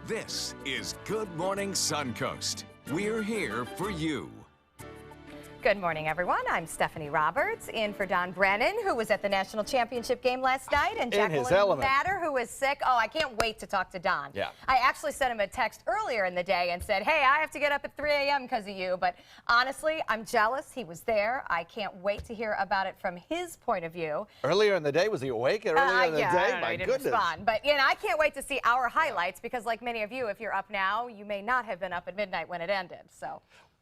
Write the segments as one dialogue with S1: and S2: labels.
S1: This is Good Morning Suncoast. We're here for you.
S2: Good morning, everyone. I'm Stephanie Roberts, in for Don Brennan, who was at the national championship game last night, and Jacqueline Matter, who is sick. Oh, I can't wait to talk to Don.
S3: Yeah.
S2: I actually sent him a text earlier in the day and said, hey, I have to get up at 3 a.m. because of you. But honestly, I'm jealous. He was there. I can't wait to hear about it from his point of view.
S3: Earlier in the day? Was he awake earlier in the day?
S2: My goodness. Respond. But I can't wait to see our highlights because, like many of you, if you're up now, you may not have been up at midnight when it ended. So.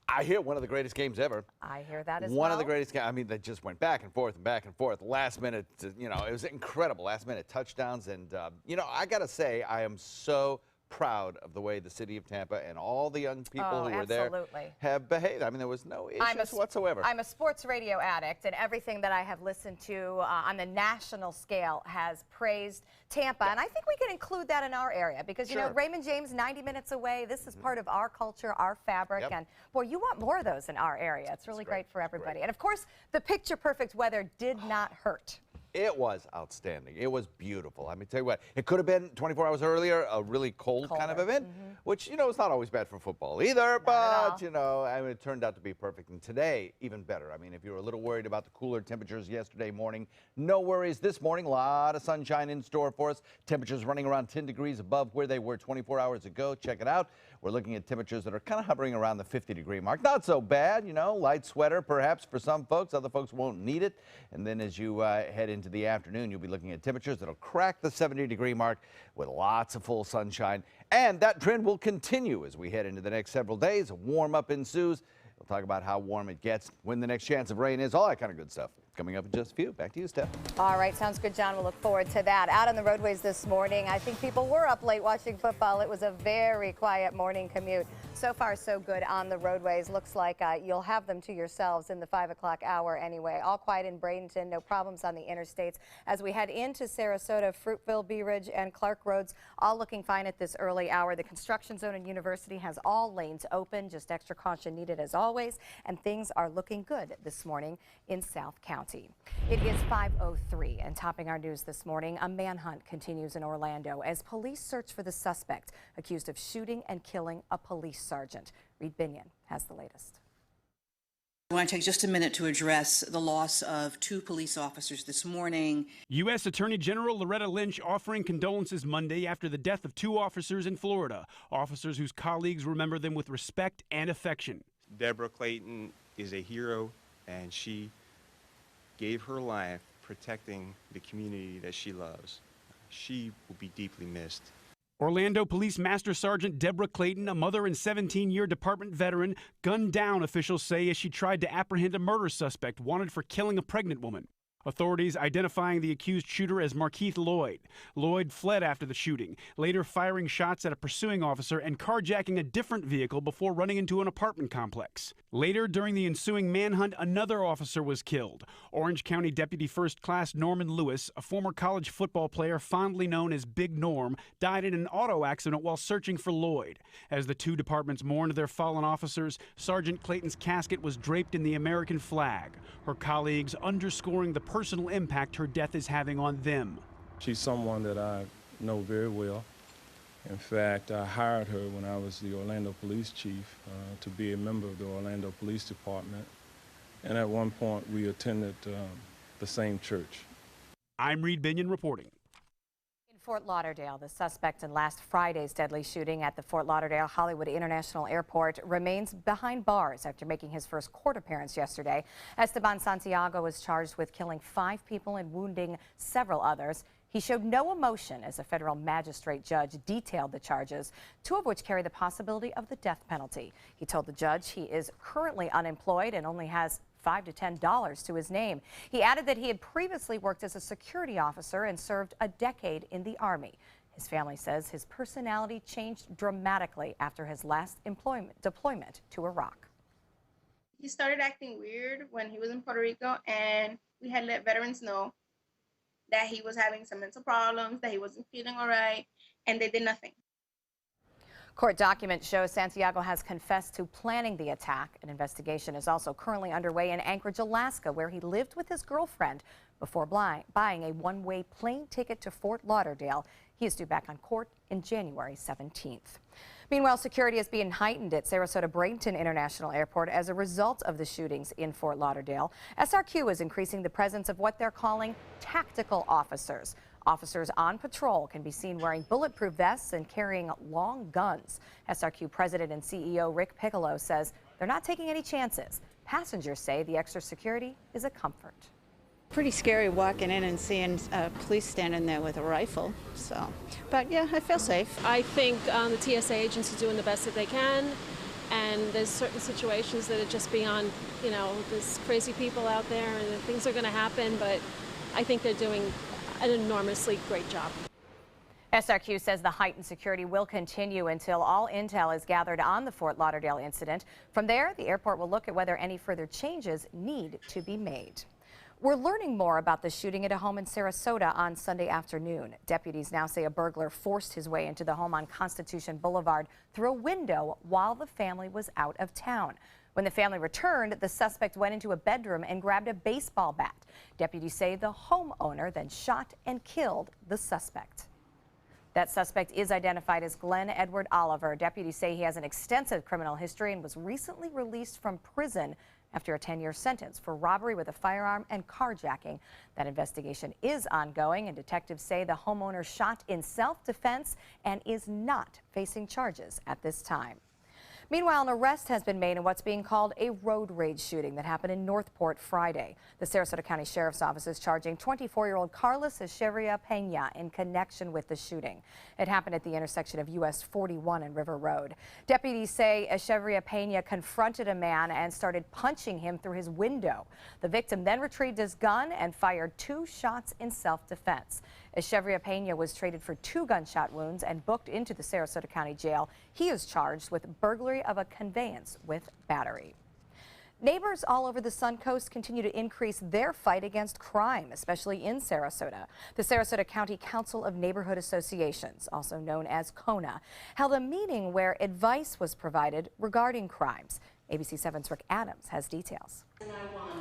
S3: I hear one of the greatest games ever.
S2: I hear that as well.
S3: One of the greatest games. I mean, they just went back and forth and back and forth. Last minute, it was incredible. Last minute touchdowns. And, I got to say, I am so proud of the way the city of Tampa and all the young people who were there have behaved. I mean, there was no issues whatsoever.
S2: I'm a sports radio addict, and everything that I have listened to on the national scale has praised Tampa. Yeah. And I think we can include that in our area because, Raymond James, 90 minutes away. This is part of our culture, our fabric. Yep. And, boy, you want more of those in our area. It's really great for everybody. And, of course, the picture-perfect weather did not hurt.
S3: It was outstanding. It was beautiful. Let me tell you what, it could have been 24 hours earlier, a really cold kind of event, which, is not always bad for football either, but, it turned out to be perfect. And today, even better. I mean, if you were a little worried about the cooler temperatures yesterday morning, no worries this morning. A lot of sunshine in store for us. Temperatures running around 10 degrees above where they were 24 hours ago. Check it out. We're looking at temperatures that are kind of hovering around the 50-degree mark. Not so bad, light sweater perhaps for some folks. Other folks won't need it. And then as you head into the afternoon, you'll be looking at temperatures that'll crack the 70-degree mark with lots of full sunshine. And that trend will continue as we head into the next several days. A warm up ensues. We'll talk about how warm it gets, when the next chance of rain is, all that kind of good stuff. Coming up in just a few. Back to you, Steph.
S2: All right, sounds good, John. We'll look forward to that. Out on the roadways this morning, I think people were up late watching football. It was a very quiet morning commute. So far, so good on the roadways. Looks like you'll have them to yourselves in the 5 o'clock hour anyway. All quiet in Bradenton, no problems on the interstates. As we head into Sarasota, Fruitville, Bee Ridge, and Clark Roads, all looking fine at this early hour. The construction zone in University has all lanes open, just extra caution needed as always, and things are looking good this morning in South County. It is 5:03, and topping our news this morning, a manhunt continues in Orlando as police search for the suspect accused of shooting and killing a police sergeant. Reed Binion has the latest.
S4: I want to take just a minute to address the loss of 2 police officers this morning.
S5: U.S. Attorney General Loretta Lynch offering condolences Monday after the death of 2 officers in Florida, officers whose colleagues remember them with respect and affection.
S6: Deborah Clayton is a hero, and she gave her life protecting the community that she loves. She will be deeply missed.
S5: Orlando Police Master Sergeant Deborah Clayton, a mother and 17-year department veteran, gunned down, officials say, as she tried to apprehend a murder suspect wanted for killing a pregnant woman. Authorities identifying the accused shooter as Markeith Lloyd. Lloyd fled after the shooting, later firing shots at a pursuing officer and carjacking a different vehicle before running into an apartment complex. Later, during the ensuing manhunt, another officer was killed. Orange County Deputy First Class Norman Lewis, a former college football player fondly known as Big Norm, died in an auto accident while searching for Lloyd. As the 2 departments mourned their fallen officers, Sergeant Clayton's casket was draped in the American flag, her colleagues underscoring the personal impact her death is having on them.
S7: She's someone that I know very well. In fact, I hired her when I was the Orlando Police Chief to be a member of the Orlando Police Department. And at one point, we attended the same church.
S5: I'm Reed Binion reporting.
S2: In Fort Lauderdale, the suspect in last Friday's deadly shooting at the Fort Lauderdale Hollywood International Airport remains behind bars after making his first court appearance yesterday. Esteban Santiago was charged with killing 5 people and wounding several others. He showed no emotion as a federal magistrate judge detailed the charges, 2 of which carry the possibility of the death penalty. He told the judge he is currently unemployed and only has $5 to $10 to his name. He added that he had previously worked as a security officer and served a decade in the Army. His family says his personality changed dramatically after his last deployment to Iraq.
S8: He started acting weird when he was in Puerto Rico, and we had let veterans know that he was having some mental problems, that he wasn't feeling all right, and they did nothing.
S2: Court documents show Santiago has confessed to planning the attack. An investigation is also currently underway in Anchorage, Alaska, where he lived with his girlfriend before buying a one-way plane ticket to Fort Lauderdale He is due back on court in January 17th. Meanwhile, security is being heightened at Sarasota Bradenton International Airport as a result of the shootings in Fort Lauderdale. SRQ is increasing the presence of what they're calling tactical officers. Officers on patrol can be seen wearing bulletproof vests and carrying long guns. SRQ President and CEO Rick Piccolo says they're not taking any chances. Passengers say the extra security is a comfort.
S9: Pretty scary walking in and seeing police standing there with a rifle. But yeah, I feel safe.
S10: I think the TSA agents are doing the best that they can, and there's certain situations that are just beyond, there's crazy people out there and things are going to happen, but I think they're doing an enormously great job.
S2: SRQ says the heightened security will continue until all intel is gathered on the Fort Lauderdale incident. From there, the airport will look at whether any further changes need to be made. We're learning more about the shooting at a home in Sarasota on Sunday afternoon. Deputies now say a burglar forced his way into the home on Constitution Boulevard through a window while the family was out of town. When the family returned, the suspect went into a bedroom and grabbed a baseball bat. Deputies say the homeowner then shot and killed the suspect. That suspect is identified as Glenn Edward Oliver. Deputies say he has an extensive criminal history and was recently released from prison after a 10-year sentence for robbery with a firearm and carjacking. That investigation is ongoing, and detectives say the homeowner shot in self-defense and is not facing charges at this time. Meanwhile, an arrest has been made in what's being called a road rage shooting that happened in Northport Friday. The Sarasota County Sheriff's Office is charging 24-year-old Carlos Echeverria Pena in connection with the shooting. It happened at the intersection of US 41 and River Road. Deputies say Echeverria Pena confronted a man and started punching him through his window. The victim then retrieved his gun and fired 2 shots in self-defense. Echeverria Pena was treated for 2 gunshot wounds and booked into the Sarasota County Jail. He is charged with burglary of a conveyance with battery. Neighbors all over the Suncoast continue to increase their fight against crime, especially in Sarasota. The Sarasota County Council of Neighborhood Associations, also known as CONA, held a meeting where advice was provided regarding crimes. ABC 7's Rick Adams has details.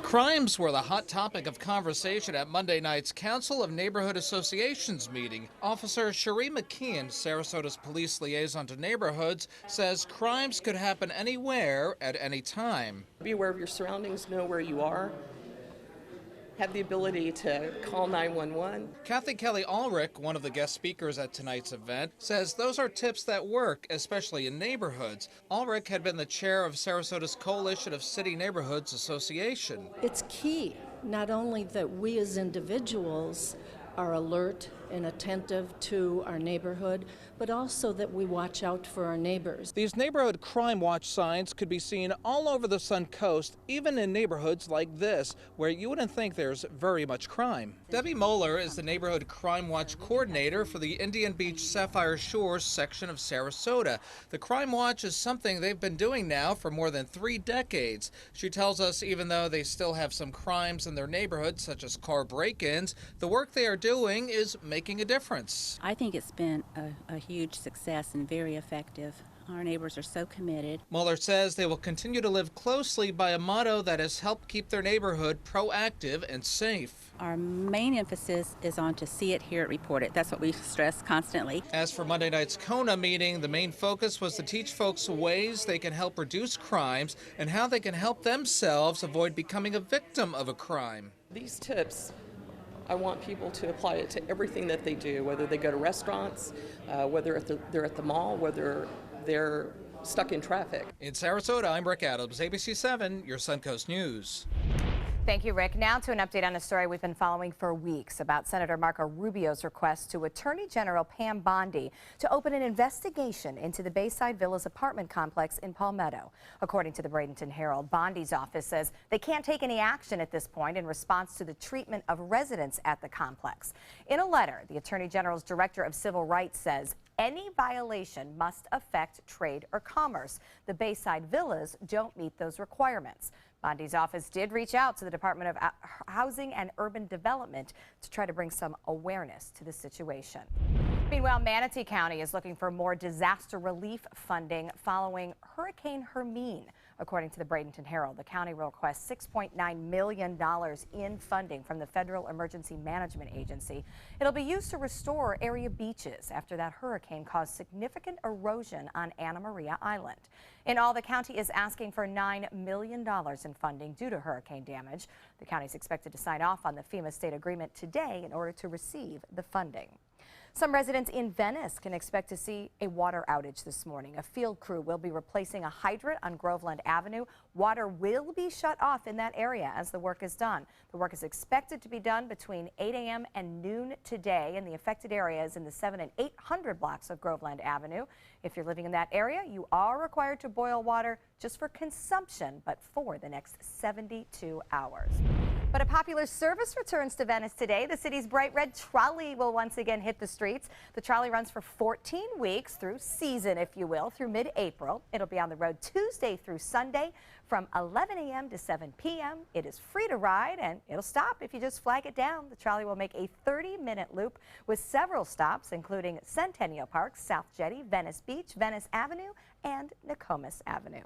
S11: Crimes were the hot topic of conversation at Monday night's Council of Neighborhood Associations meeting. Officer Cherie McKeon, Sarasota's police liaison to neighborhoods, says crimes could happen anywhere at any time.
S12: Be aware of your surroundings, know where you are, have the ability to call 911.
S11: Kathy Kelly Ulrich, one of the guest speakers at tonight's event, says those are tips that work, especially in neighborhoods. Ulrich had been the chair of Sarasota's Coalition of City Neighborhoods Association.
S13: It's key, not only that we as individuals are alert and attentive to our neighborhood, but also that we watch out for our neighbors.
S11: These neighborhood crime watch signs could be seen all over the Suncoast, even in neighborhoods like this, where you wouldn't think there's very much crime. Debbie Moeller is the neighborhood crime watch coordinator for the Indian Beach Sapphire Shores section of Sarasota. The crime watch is something they've been doing now for more than 3 decades. She tells us even though they still have some crimes in their neighborhood, such as car break-ins, the work they are doing is making a difference.
S14: I think it's been a huge success and very effective. Our neighbors are so committed.
S11: Mueller says they will continue to live closely by a motto that has helped keep their neighborhood proactive and safe.
S14: Our main emphasis is on to see it, hear it, report it. That's what we stress constantly.
S11: As for Monday night's CONA meeting, the main focus was to teach folks ways they can help reduce crimes and how they can help themselves avoid becoming a victim of a crime.
S12: These tips, I want people to apply it to everything that they do, whether they go to restaurants, whether they're at the mall, whether they're stuck in traffic.
S11: In Sarasota, I'm Rick Adams, ABC 7, your Suncoast News.
S2: Thank you, Rick. Now to an update on a story we've been following for weeks about Senator Marco Rubio's request to Attorney General Pam Bondi to open an investigation into the Bayside Villas apartment complex in Palmetto. According to the Bradenton Herald, Bondi's office says they can't take any action at this point in response to the treatment of residents at the complex. In a letter, the Attorney General's Director of Civil Rights says any violation must affect trade or commerce. The Bayside Villas don't meet those requirements. Bondi's office did reach out to the Department of Housing and Urban Development to try to bring some awareness to the situation. Meanwhile, Manatee County is looking for more disaster relief funding following Hurricane Hermine. According to the Bradenton Herald, the county will request $6.9 million in funding from the Federal Emergency Management Agency. It'll be used to restore area beaches after that hurricane caused significant erosion on Anna Maria Island. In all, the county is asking for $9 million in funding due to hurricane damage. The county is expected to sign off on the FEMA state agreement today in order to receive the funding. Some residents in Venice can expect to see a water outage this morning. A field crew will be replacing a hydrant on Groveland Avenue. Water will be shut off in that area as the work is done. The work is expected to be done between 8 a.m. and noon today in the affected areas in the 700 and 800 blocks of Groveland Avenue. If you're living in that area, you are required to boil water just for consumption, but for the next 72 hours. But a popular service returns to Venice today. The city's bright red trolley will once again hit the streets. The trolley runs for 14 weeks through season, if you will, through mid-April. It'll be on the road Tuesday through Sunday from 11 a.m. to 7 p.m. It is free to ride, and it'll stop if you just flag it down. The trolley will make a 30-minute loop with several stops, including Centennial Park, South Jetty, Venice Beach, Venice Avenue, and Nokomis Avenue.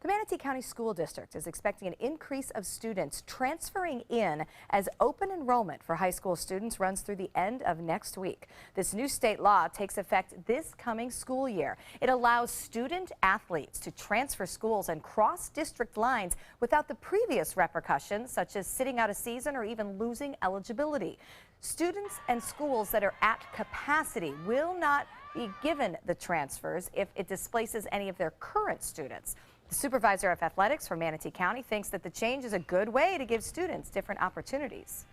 S2: The Manatee County School District is expecting an increase of students transferring in as open enrollment for high school students runs through the end of next week. This new state law takes effect this coming school year. It allows student athletes to transfer schools and cross district lines without the previous repercussions, such as sitting out a season or even losing eligibility. Students and schools that are at capacity will not be given the transfers if it displaces any of their current students. The supervisor of athletics for Manatee County thinks that the change is a good way to give students different opportunities.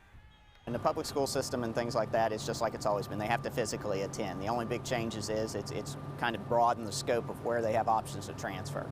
S15: In the public school system and things like that, it's just like it's always been. They have to physically attend. The only big changes is it's kind of broadened the scope of where they have options to transfer.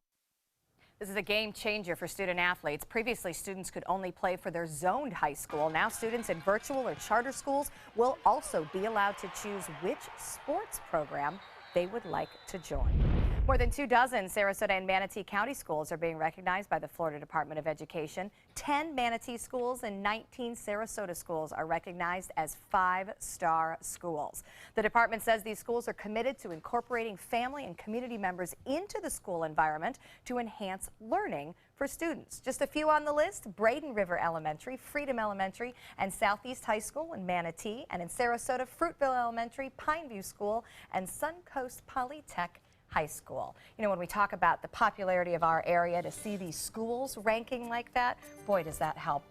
S2: This is a game changer for student athletes. Previously, students could only play for their zoned high school. Now students in virtual or charter schools will also be allowed to choose which sports program they would like to join. More than 24 Sarasota and Manatee County schools are being recognized by the Florida Department of Education. 10 Manatee schools and 19 Sarasota schools are recognized as 5-star schools. The department says these schools are committed to incorporating family and community members into the school environment to enhance learning for students. Just a few on the list: Braden River Elementary, Freedom Elementary, and Southeast High School in Manatee, and in Sarasota, Fruitville Elementary, Pineview School, and Suncoast Polytech High School. You know, when we talk about the popularity of our area, to see these schools ranking like that, boy, does that help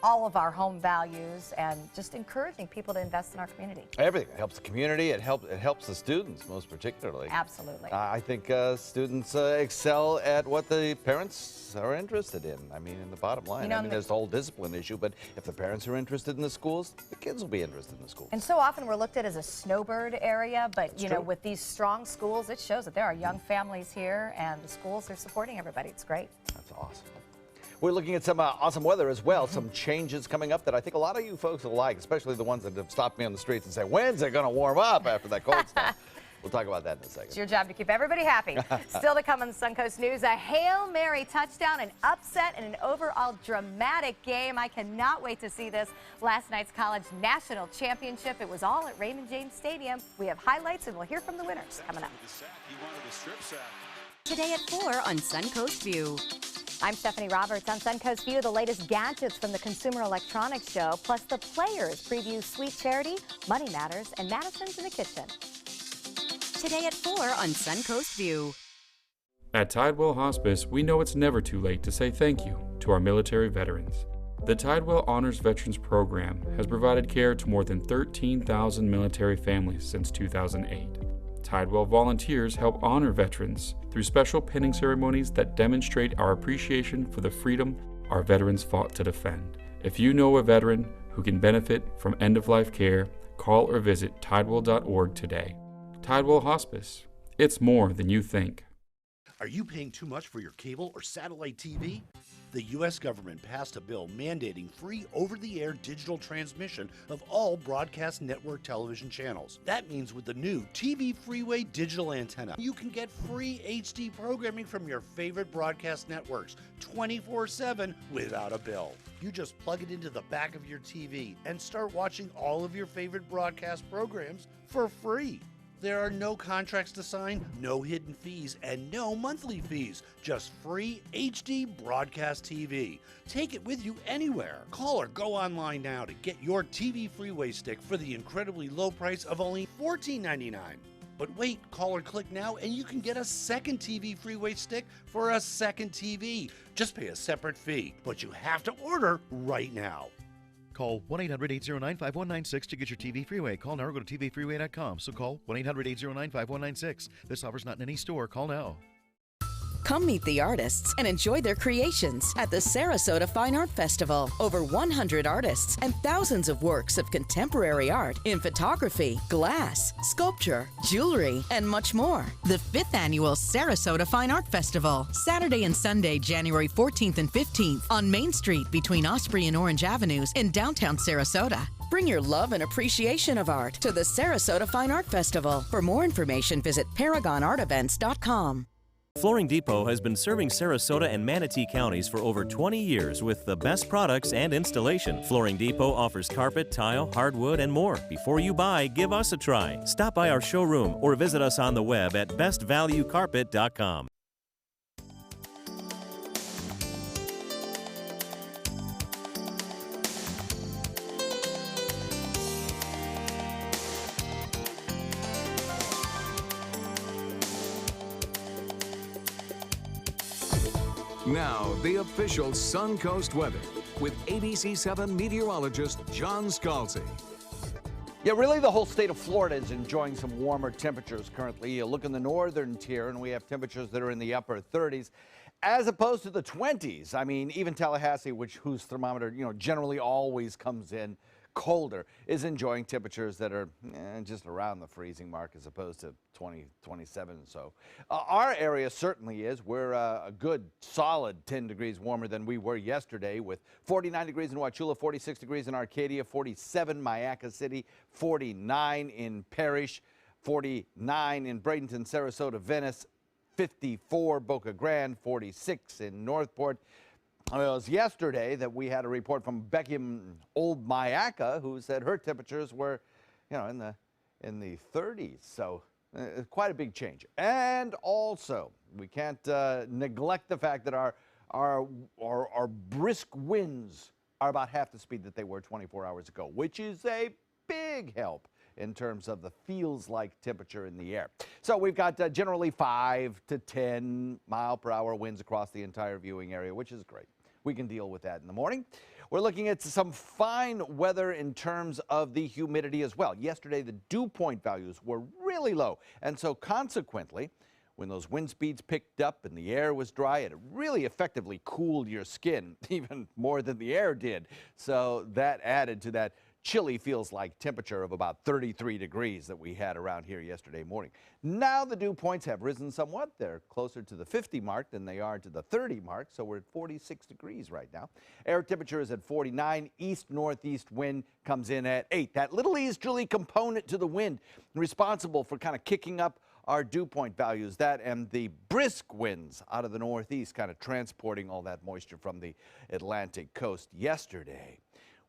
S2: all of our home values and just encouraging people to invest in our community.
S3: Everything. It helps the community. It helps the students most particularly.
S2: Absolutely.
S3: I think students excel at what the parents are interested in. I mean, in the bottom line, there's the whole discipline issue, but if the parents are interested in the schools, the kids will be interested in the schools.
S2: And so often we're looked at as a snowbird area, but you know, with these strong schools, it shows that there are young families here and the schools are supporting everybody. It's great.
S3: That's awesome. We're looking at some awesome weather as well, some changes coming up that I think a lot of you folks will like, especially the ones that have stopped me on the streets and say, when's it going to warm up after that cold snap? We'll talk about that in a second.
S2: It's your job to keep everybody happy. Still to come on the Suncoast News, a Hail Mary touchdown, an upset, and an overall dramatic game. I cannot wait to see this. Last night's college national championship, it was all at Raymond James Stadium. We have highlights, and we'll hear from the winners coming up.
S16: Today at 4 on Suncoast View.
S2: I'm Stephanie Roberts on Suncoast View, the latest gadgets from the Consumer Electronics Show, plus the players preview Sweet Charity, Money Matters, and Madison's in the Kitchen.
S16: Today at 4 on Suncoast View.
S17: At Tidewell Hospice, we know it's never too late to say thank you to our military veterans. The Tidewell Honors Veterans Program has provided care to more than 13,000 military families since 2008. Tidewell volunteers help honor veterans through special pinning ceremonies that demonstrate our appreciation for the freedom our veterans fought to defend. If you know a veteran who can benefit from end-of-life care, call or visit tidewell.org today. Tidewell Hospice. It's more than you think.
S18: Are you paying too much for your cable or satellite TV? The U.S. government passed a bill mandating free over-the-air digital transmission of all broadcast network television channels. That means with the new TV Freeway digital antenna, you can get free HD programming from your favorite broadcast networks 24/7 without a bill. You just plug it into the back of your TV and start watching all of your favorite broadcast programs for free. There are no contracts to sign, no hidden fees, and no monthly fees. Just free HD broadcast TV. Take it with you anywhere. Call or go online now to get your TV Freeway stick for the incredibly low price of only $14.99. But wait, call or click now and you can get a second TV Freeway stick for a second TV. Just pay a separate fee, but you have to order right now.
S19: Call 1-800-809-5196 to get your TV Freeway. Call now or go to tvfreeway.com. So call 1-800-809-5196. This offer's not in any store. Call now.
S20: Come meet the artists and enjoy their creations at the Sarasota Fine Art Festival. Over 100 artists and thousands of works of contemporary art in photography, glass, sculpture, jewelry, and much more. The 5th Annual Sarasota Fine Art Festival, Saturday and Sunday, January 14th and 15th on Main Street between Osprey and Orange Avenues in downtown Sarasota. Bring your love and appreciation of art to the Sarasota Fine Art Festival. For more information, visit ParagonArtEvents.com.
S21: Flooring Depot has been serving Sarasota and Manatee counties for over 20 years with the best products and installation. Flooring Depot offers carpet, tile, hardwood, and more. Before you buy, give us a try. Stop by our showroom or visit us on the web at bestvaluecarpet.com.
S1: Now, the official Suncoast weather with ABC7 meteorologist John Scalzi.
S3: Yeah, really the whole state of Florida is enjoying some warmer temperatures currently. You look in the northern tier and we have temperatures that are in the upper 30s as opposed to the 20s. I mean, even Tallahassee, whose thermometer, generally always comes in colder, is enjoying temperatures that are just around the freezing mark as opposed to 20, 27 and so. Our area certainly is. We're a good solid 10 degrees warmer than we were yesterday with 49 degrees in Wauchula, 46 degrees in Arcadia, 47 Mayaca City, 49 in Parrish, 49 in Bradenton, Sarasota, Venice, 54 Boca Grande, 46 in Northport. It was yesterday that we had a report from Becky Old Mayaca, who said her temperatures were, in the 30s. So quite a big change. And also, we can't neglect the fact that our brisk winds are about half the speed that they were 24 hours ago, which is a big help in terms of the feels-like temperature in the air. So we've got generally 5 to 10 mile-per-hour winds across the entire viewing area, which is great. We can deal with that in the morning. We're looking at some fine weather in terms of the humidity as well. Yesterday, the dew point values were really low, and so consequently, when those wind speeds picked up and the air was dry, it really effectively cooled your skin, even more than the air did. So that added to that chilly feels-like temperature of about 33 degrees that we had around here yesterday morning. Now the dew points have risen somewhat. They're closer to the 50 mark than they are to the 30 mark, so we're at 46 degrees right now. Air temperature is at 49. East-northeast wind comes in at 8. That little easterly component to the wind responsible for kind of kicking up our dew point values, that and the brisk winds out of the northeast kind of transporting all that moisture from the Atlantic coast yesterday.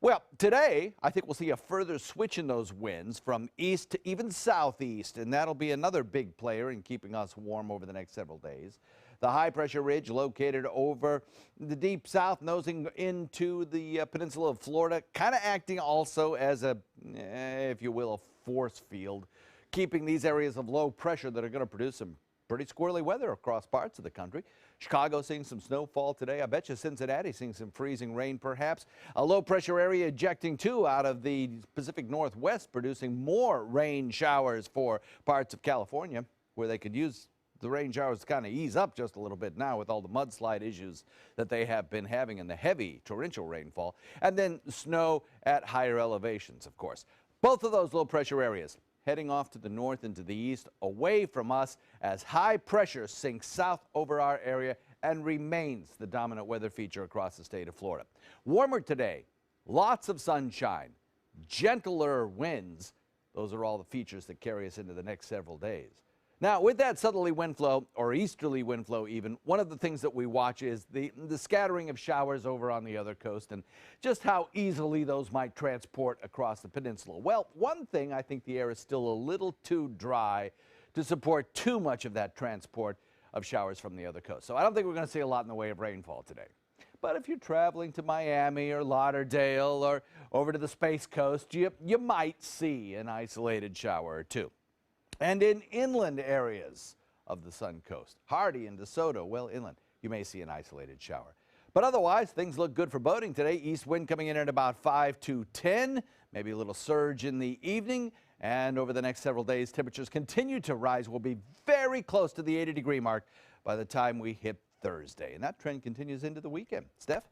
S3: Well, today, I think we'll see a further switch in those winds from east to even southeast, and that'll be another big player in keeping us warm over the next several days. The high-pressure ridge located over the deep south, nosing into the peninsula of Florida, kind of acting also as a, if you will, a force field, keeping these areas of low pressure that are going to produce some pretty squirrely weather across parts of the country. Chicago seeing some snowfall today. I bet you Cincinnati seeing some freezing rain perhaps. A low pressure area ejecting too out of the Pacific Northwest, producing more rain showers for parts of California where they could use the rain showers to kind of ease up just a little bit now with all the mudslide issues that they have been having and the heavy torrential rainfall. And then snow at higher elevations, of course. Both of those low pressure areas heading off to the north and to the east, away from us as high pressure sinks south over our area and remains the dominant weather feature across the state of Florida. Warmer today, lots of sunshine, gentler winds. Those are all the features that carry us into the next several days. Now, with that southerly wind flow, or easterly wind flow even, one of the things that we watch is the scattering of showers over on the other coast and just how easily those might transport across the peninsula. Well, one thing, I think the air is still a little too dry to support too much of that transport of showers from the other coast. So I don't think we're going to see a lot in the way of rainfall today. But if you're traveling to Miami or Lauderdale or over to the Space Coast, you might see an isolated shower or two. And in inland areas of the Suncoast, Hardy and DeSoto, well, inland, you may see an isolated shower. But otherwise, things look good for boating today. East wind coming in at about 5 to 10, maybe a little surge in the evening. And over the next several days, temperatures continue to rise. We'll be very close to the 80-degree mark by the time we hit Thursday. And that trend continues into the weekend. Steph?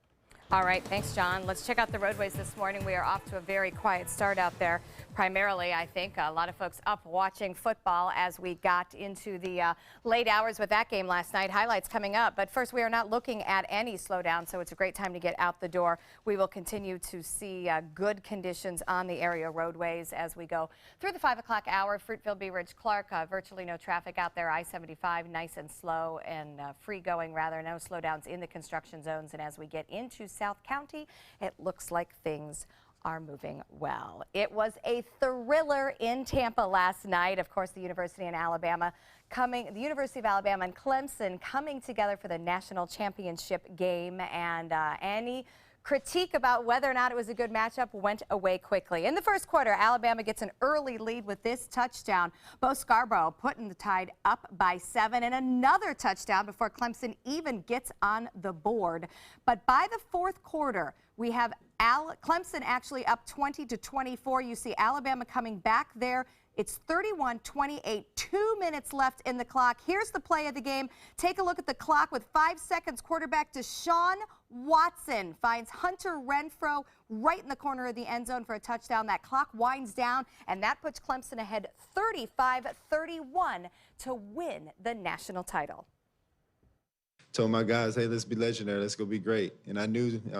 S2: All right, thanks, John. Let's check out the roadways this morning. We are off to a very quiet start out there. Primarily, I think, a lot of folks up watching football as we got into the late hours with that game last night. Highlights coming up. But first, we are not looking at any slowdown, so it's a great time to get out the door. We will continue to see good conditions on the area roadways as we go through the 5 o'clock hour. Fruitville, Bee Ridge, Clark, virtually no traffic out there. I-75, nice and slow and free going, rather. No slowdowns in the construction zones. And as we get into South County, it looks like things are moving well. It was a thriller in Tampa last night. Of course, the University of Alabama and Clemson coming together for the national championship game, and any critique about whether or not it was a good matchup went away quickly. In the first quarter, Alabama gets an early lead with this touchdown. Bo Scarborough putting the Tide up by 7, and another touchdown before Clemson even gets on the board. But by the fourth quarter, we have Clemson actually up 20-24. You see Alabama coming back there. It's 31-28, 2 minutes left in the clock. Here's the play of the game. Take a look at the clock with 5 seconds. Quarterback Deshaun Watson finds Hunter Renfrow right in the corner of the end zone for a touchdown. That clock winds down, and that puts Clemson ahead 35-31 to win the national title.
S4: Told my guys, hey, let's be legendary. Let's go be great. And I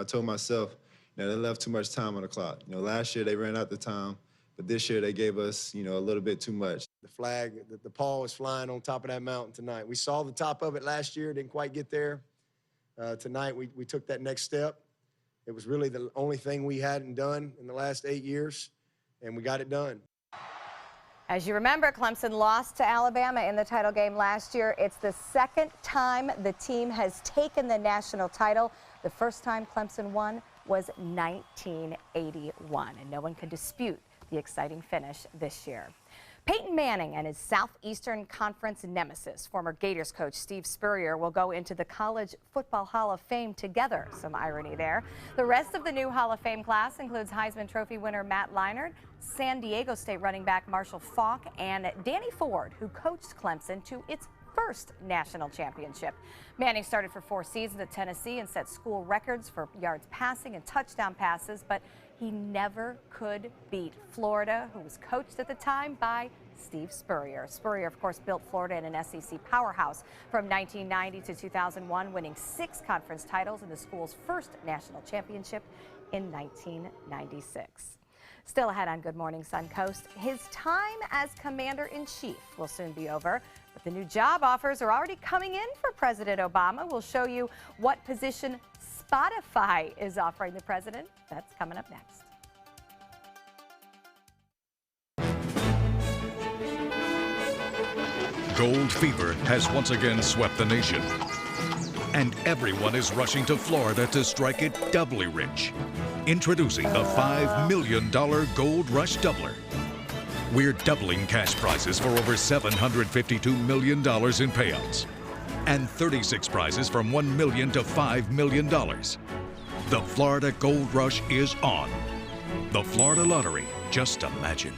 S4: told myself, they left too much time on the clock. Last year they ran out the time. But this year they gave us, a little bit too much.
S22: The flag, the pall is flying on top of that mountain tonight. We saw the top of it last year, didn't quite get there. Tonight we took that next step. It was really the only thing we hadn't done in the last 8 years, and we got it done.
S2: As you remember, Clemson lost to Alabama in the title game last year. It's the second time the team has taken the national title. The first time Clemson won was 1981, and no one can dispute the exciting finish this year. Peyton Manning and his Southeastern Conference nemesis, former Gators coach Steve Spurrier, will go into the College Football Hall of Fame together. Some irony there. The rest of the new Hall of Fame class includes Heisman Trophy winner Matt Leinart, San Diego State running back Marshall Faulk, and Danny Ford, who coached Clemson to its first national championship. Manning started for 4 seasons at Tennessee and set school records for yards passing and touchdown passes, but he never could beat Florida, who was coached at the time by Steve Spurrier. Spurrier, of course, built Florida in an SEC powerhouse from 1990 to 2001, winning 6 conference titles and the school's first national championship in 1996. Still ahead on Good Morning Suncoast, his time as Commander-in-Chief will soon be over, but the new job offers are already coming in for President Obama. We'll show you what position Spotify is offering the president. That's coming up next.
S23: Gold fever has once again swept the nation, and everyone is rushing to Florida to strike it doubly rich. Introducing the $5 million Gold Rush Doubler. We're doubling cash prizes for over $752 million in payouts, and 36 prizes from $1 million to $5 million. The Florida Gold Rush is on. The Florida Lottery, just imagine.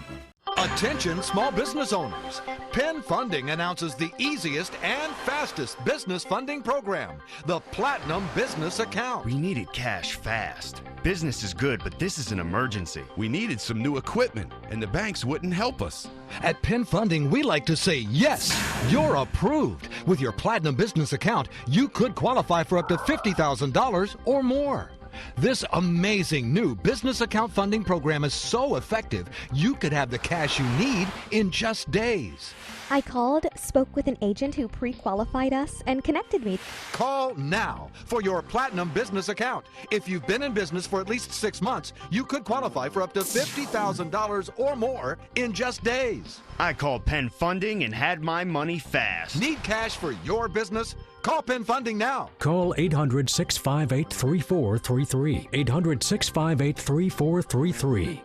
S24: Attention small business owners. Penn Funding announces the easiest and fastest business funding program, the Platinum Business Account.
S25: We needed cash fast. Business is good, but this is an emergency. We needed some new equipment, and the banks wouldn't help us.
S24: At Penn Funding, we like to say, yes, you're approved. With your Platinum Business Account, you could qualify for up to $50,000 or more. This amazing new business account funding program is so effective, you could have the cash you need in just days.
S5: I called, spoke with an agent who pre-qualified us, and connected me.
S24: Call now for your Platinum Business Account. If you've been in business for at least 6 months, you could qualify for up to $50,000 or more in just days.
S25: I called Penn Funding and had my money fast.
S24: Need cash for your business? Call Penn Funding now.
S6: Call 800-658-3433. 800-658-3433.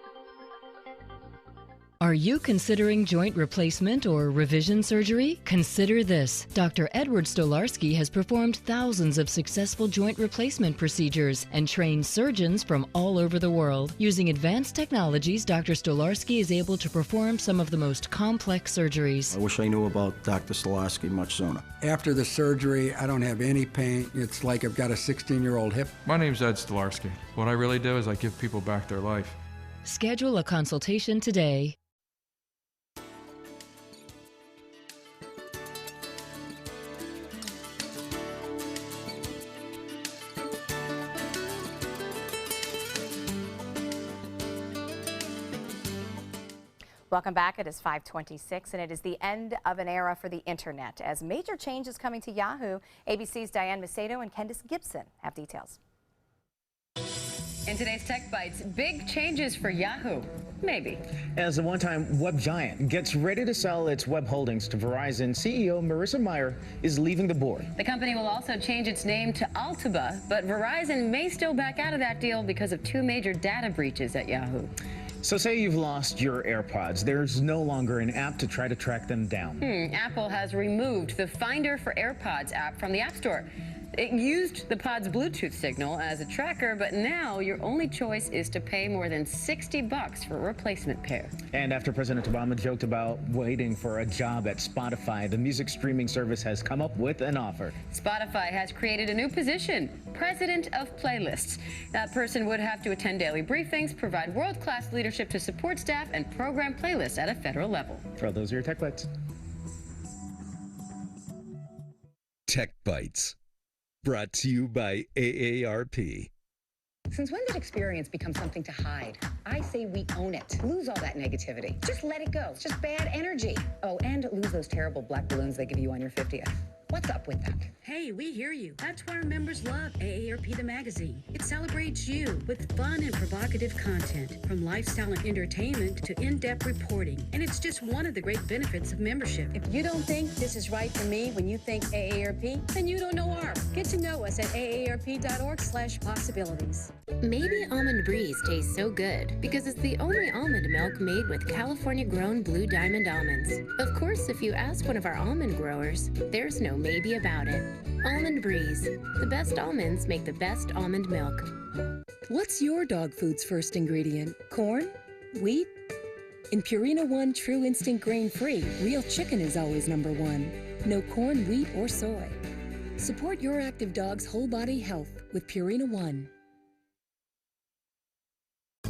S7: Are you considering joint replacement or revision surgery? Consider this. Dr. Edward Stolarski has performed thousands of successful joint replacement procedures and trained surgeons from all over the world. Using advanced technologies, Dr. Stolarski is able to perform some of the most complex surgeries.
S8: I wish I knew about Dr. Stolarski much sooner. After the surgery, I don't have any pain. It's like I've got a 16-year-old hip.
S9: My name's Ed Stolarski. What I really do is I give people back their life.
S7: Schedule a consultation today.
S2: Welcome back. It is 5:26, and it is the end of an era for the internet as major change is coming to Yahoo. ABC's Diane Macedo and Candace Gibson have details.
S26: In today's Tech Bites, big changes for Yahoo. Maybe.
S27: As the one-time web giant gets ready to sell its web holdings to Verizon, CEO Marissa Mayer is leaving the board.
S26: The company will also change its name to Altiba, but Verizon may still back out of that deal because of 2 major data breaches at Yahoo.
S27: So say you've lost your AirPods. There's no longer an app to try to track them down.
S26: Apple has removed the Finder for AirPods app from the App Store. It used the pod's Bluetooth signal as a tracker, but now your only choice is to pay more than $60 for a replacement pair.
S27: And after President Obama joked about waiting for a job at Spotify, the music streaming service has come up with an offer.
S26: Spotify has created a new position, President of Playlists. That person would have to attend daily briefings, provide world-class leadership to support staff, and program playlists at a federal level.
S27: So those are your Tech Bites.
S28: Tech Bites. Brought to you by AARP.
S29: Since when did experience become something to hide? I say we own it. Lose all that negativity. Just let it go. It's just bad energy. Oh, and lose those terrible black balloons they give you on your 50th. What's up with that?
S30: Hey, we hear you. That's why our members love AARP the magazine. It celebrates you with fun and provocative content, from lifestyle and entertainment to in-depth reporting. And it's just one of the great benefits of membership.
S29: If you don't think this is right for me when you think AARP, then you don't know ARP. Get to know us at aarp.org/possibilities.
S31: Maybe Almond Breeze tastes so good because it's the only almond milk made with California-grown Blue Diamond almonds. Of course, if you ask one of our almond growers, there's no maybe about it. Almond Breeze. The best almonds make the best almond milk.
S32: What's your dog food's first ingredient? Corn? Wheat? In Purina One True Instinct Grain-Free, real chicken is always #1. No corn, wheat, or soy. Support your active dog's whole body health with Purina One.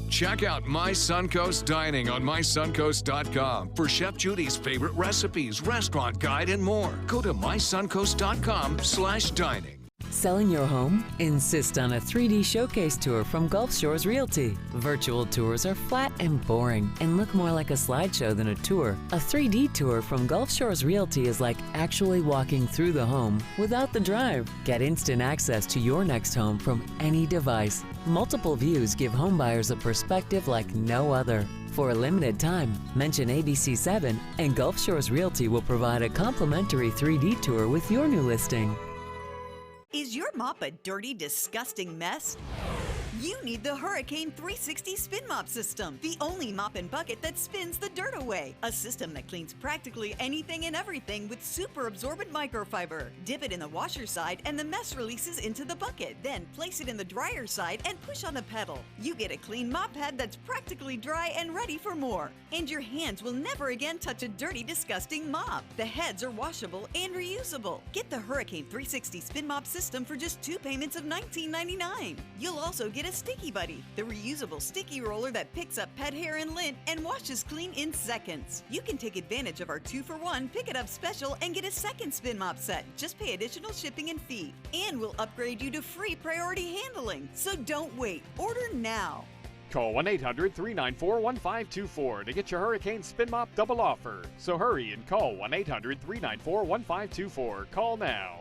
S1: Check out My Suncoast Dining on mysuncoast.com for Chef Judy's favorite recipes, restaurant guide, and more. Go to mysuncoast.com/dining.
S33: Selling your home? Insist on a 3D showcase tour from Gulf Shores Realty. Virtual tours are flat and boring and look more like a slideshow than a tour. A 3D tour from Gulf Shores Realty is like actually walking through the home without the drive. Get instant access to your next home from any device. Multiple views give homebuyers a perspective like no other. For a limited time, mention ABC7 and Gulf Shores Realty will provide a complimentary 3D tour with your new listing.
S34: Is your mop a dirty, disgusting mess? You need the Hurricane 360 Spin Mop System, the only mop and bucket that spins the dirt away. A system that cleans practically anything and everything with super absorbent microfiber. Dip it in the washer side and the mess releases into the bucket. Then place it in the dryer side and push on the pedal. You get a clean mop head that's practically dry and ready for more. And your hands will never again touch a dirty, disgusting mop. The heads are washable and reusable. Get the Hurricane 360 Spin Mop System for just 2 payments of $19.99. You'll also get a Sticky Buddy, the reusable sticky roller that picks up pet hair and lint and washes clean in seconds. You can take advantage of our 2-for-1 Pick It Up special and get a second spin mop set. Just pay additional shipping and fee. And we'll upgrade you to free priority handling. So don't wait. Order now.
S3: Call 1-800-394-1524 to get your Hurricane Spin Mop double offer. So hurry and call 1-800-394-1524. Call now.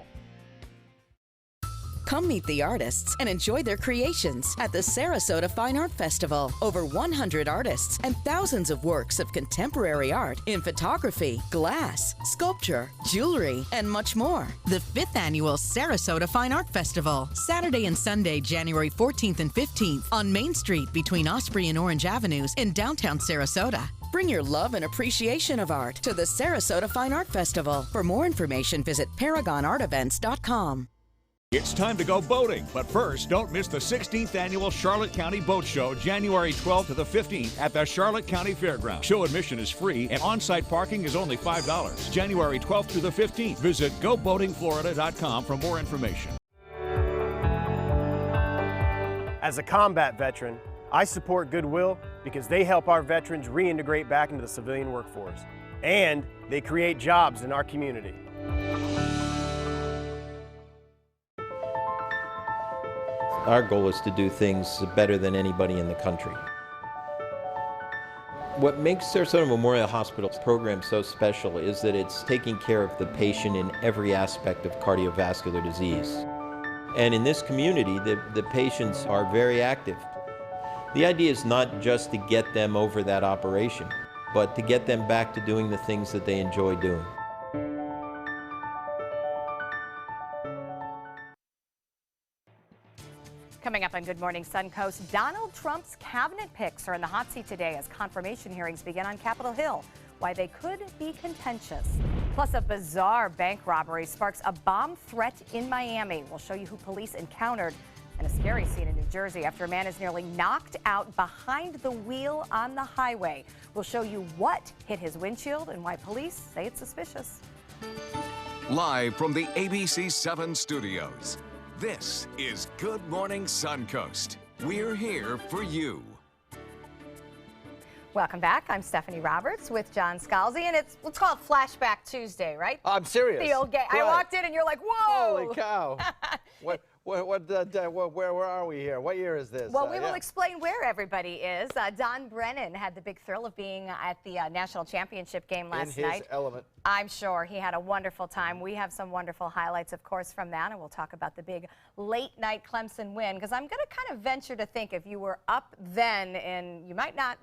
S6: Come meet the artists and enjoy their creations at the Sarasota Fine Art Festival. Over 100 artists and thousands of works of contemporary art in photography, glass, sculpture, jewelry, and much more. The 5th Annual Sarasota Fine Art Festival, Saturday and Sunday, January 14th and 15th on Main Street between Osprey and Orange Avenues in downtown Sarasota. Bring your love and appreciation of art to the Sarasota Fine Art Festival. For more information, visit ParagonArtEvents.com.
S28: It's time to go boating, but first, don't miss the 16th Annual Charlotte County Boat Show, January 12th to the 15th at the Charlotte County Fairgrounds. Show admission is free and on-site parking is only $5. January 12th through the 15th. Visit GoBoatingFlorida.com for more information.
S10: As a combat veteran, I support Goodwill because they help our veterans reintegrate back into the civilian workforce, and they create jobs in our community.
S11: Our goal is to do things better than anybody in the country. What makes Sarasota Memorial Hospital's program so special is that it's taking care of the patient in every aspect of cardiovascular disease. And in this community, the patients are very active. The idea is not just to get them over that operation, but to get them back to doing the things that they enjoy doing.
S2: Coming up on Good Morning Suncoast, Donald Trump's cabinet picks are in the hot seat today as confirmation hearings begin on Capitol Hill. Why they could be contentious. Plus, a bizarre bank robbery sparks a bomb threat in Miami. We'll show you who police encountered. And a scary scene in New Jersey after a man is nearly knocked out behind the wheel on the highway. We'll show you what hit his windshield and why police say it's suspicious.
S1: Live from the ABC 7 studios. This is Good Morning Suncoast. We're here for you.
S2: Welcome back. I'm Stephanie Roberts with John Scalzi, and let's call it Flashback Tuesday, right?
S12: I'm serious.
S2: The old game. I walked in, and you're like, "Whoa!"
S12: Holy cow! Where are we here? What year is this?
S2: Well, we will explain where everybody is. Don Brennan had the big thrill of being at the national championship game last night.
S12: In his element.
S2: I'm sure he had a wonderful time. We have some wonderful highlights, of course, from that, and we'll talk about the big late-night Clemson win, because I'm going to kind of venture to think if you were up then, and you might not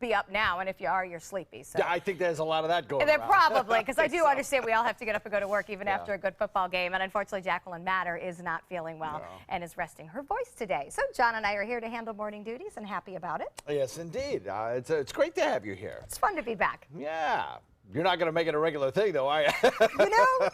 S2: be up now, and if you are, you're sleepy. So
S12: yeah, I think there's a lot of that going
S2: on. Probably, because I do understand we all have to get up and go to work even after a good football game, and unfortunately, Jacqueline Matter is not feeling well and is resting her voice today. So John and I are here to handle morning duties, and happy about it.
S12: Yes, indeed. It's great to have you here.
S2: It's fun to be back.
S12: Yeah. You're not going to make it a regular thing, though, are you?
S2: You know,